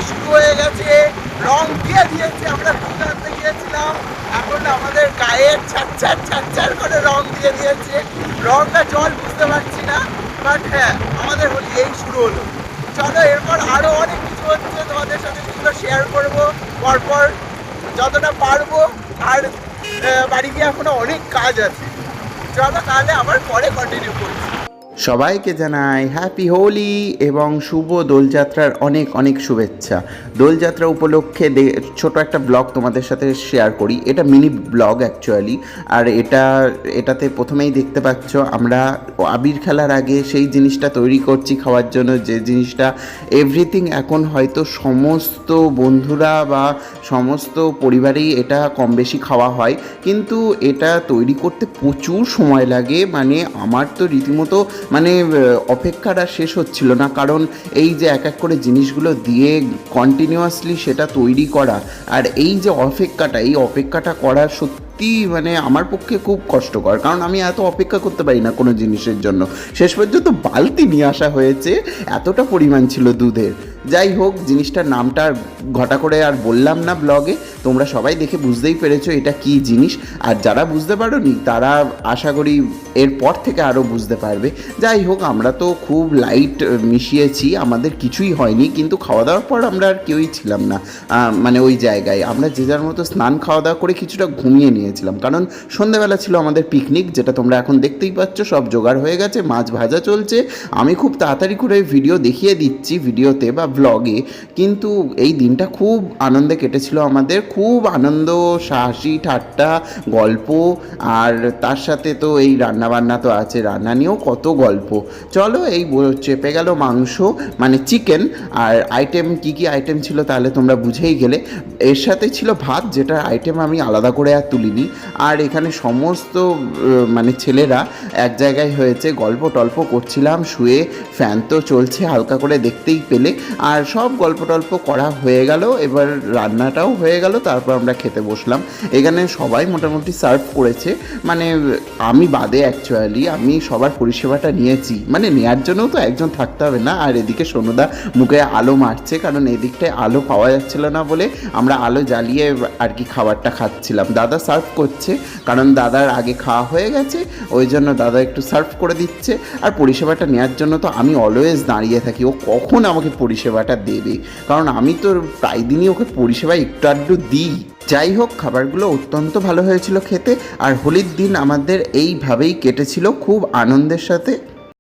শুরু হয়ে গেছে, রং দিয়ে দিয়েছে। আমরা দুধ আনতে গিয়েছিলাম, এখন আমাদের গায়ে ছাড় করে রং দিয়ে দিয়েছে। রং না জল বুঝতে পারছি না, বাট হ্যাঁ আমাদের হোলি এই শুরু হলো। চলো এরপর আরও অনেক কিছু হচ্ছে, তোমাদের সাথে সেগুলো শেয়ার করবো পরপর যতটা পারবো। আর বাড়ি গিয়ে এখনো অনেক কাজ আছে। চলো তাহলে আবার পরে কন্টিনিউ করছি। সবাইকে জানাই হ্যাপি হোলি এবং শুভ দোলযাত্রার অনেক অনেক শুভেচ্ছা। দোলযাত্রা উপলক্ষে ছোট একটা ব্লগ তোমাদের সাথে শেয়ার করি। এটা মিনি ব্লগ অ্যাকচুয়ালি। আর এটাতে প্রথমেই দেখতে পাচ্ছ আমরা আবির খেলার আগে সেই জিনিসটা তৈরি করছি খাওয়ার জন্য, যে জিনিসটা এভরিথিং এখন হয়তো সমস্ত বন্ধুরা বা সমস্ত পরিবারেই এটা কম বেশি খাওয়া হয়, কিন্তু এটা তৈরি করতে প্রচুর সময় লাগে। মানে আমার তো রীতিমতো মানে অপেক্ষাটা শেষ হচ্ছিল না, কারণ এই যে এক এক করে জিনিসগুলো দিয়ে কন্টিনিউয়াসলি সেটা তৈরি করা, আর এই যে অপেক্ষাটা করা সত্যি মানে আমার পক্ষে খুব কষ্টকর, কারণ আমি এত অপেক্ষা করতে পারি না কোনো জিনিসের জন্য। শেষ পর্যন্ত বালতি নিয়ে আসা হয়েছে, এতটা পরিমাণ ছিল দুধের। যাই হোক, জিনিসটার নামটা ঘটা করে আর বললাম না ব্লগে, তোমরা সবাই দেখে বুঝতেই পেরেছো এটা কি জিনিস। আর যারা বুঝতে পারোনি তারা আশা করি এরপর থেকে আরও বুঝতে পারবে। যাই হোক, আমরা তো খুব লাইট মিশিয়েছি, আমাদের কিছুই হয়নি, কিন্তু খাওয়া দাওয়ার পর আমরা আর কেউই ছিলাম না মানে ওই জায়গায়। আমরা যে যার মতো স্নান খাওয়া দাওয়া করে কিছুটা ঘুমিয়ে নিয়েছিলাম, কারণ সন্ধ্যাবেলা ছিল আমাদের পিকনিক, যেটা তোমরা এখন দেখতেই পাচ্ছ। সব জোগাড় হয়ে গেছে, মাছ ভাজা চলছে। আমি খুব তাড়াতাড়ি করে ভিডিও দেখিয়ে দিচ্ছি ভিডিওতে বা ব্লগে, কিন্তু এই দিনটা খুব আনন্দে কেটেছিল আমাদের। খুব আনন্দ, হাসি ঠাট্টা, গল্প, আর তার সাথে তো এই রান্নাবান্না তো আছে, রান্না নিয়েও কত গল্প। চলো, এই চেপে গেল মাংস মানে চিকেন। আর আইটেম কি কি আইটেম ছিল তাহলে তোমরা বুঝেই গেলে। এর সাথে ছিল ভাত, যেটা আইটেম আমি আলাদা করে আর তুলিনি। আর এখানে সমস্ত মানে ছেলেরা এক জায়গায় হয়েছে, গল্প টল্প করছিলাম শুয়ে, ফ্যান তো চলছে হালকা করে দেখতেই পেলে। আর সব গল্প টল্প করা হয়ে গেল, এবার রান্নাটাও হয়ে গেল, তারপর আমরা খেতে বসলাম। এখানে সবাই মোটামুটি সার্ভ করেছে, মানে আমি বাদে। অ্যাকচুয়ালি আমি সবার পরিষেবাটা নিয়েছি, মানে নেওয়ার জন্যও তো একজন থাকতে হবে না। আর এদিকে সোনুদা মুখে আলো মারছে, কারণ এদিকটায় আলো পাওয়া যাচ্ছিল না বলে আমরা আলো জ্বালিয়ে আর কি খাবারটা খাচ্ছিলাম। দাদা সার্ভ করছে, কারণ দাদার আগে খাওয়া হয়ে গেছে, ওই জন্য দাদা একটু সার্ভ করে দিচ্ছে। আর পরিষেবাটা নেওয়ার জন্য তো আমি অলওয়েজ দাঁড়িয়ে থাকি, ও কখন আমাকে পরিষেবাটা দেবে, কারণ আমি তো প্রায় দিনই ওকে পরিষেবা একটু আধটু দিই। যাই হোক, খাবারগুলো অত্যন্ত ভালো হয়েছিল খেতে। আর হোলির দিন আমাদের এইভাবেই কেটেছিল খুব আনন্দের সাথে।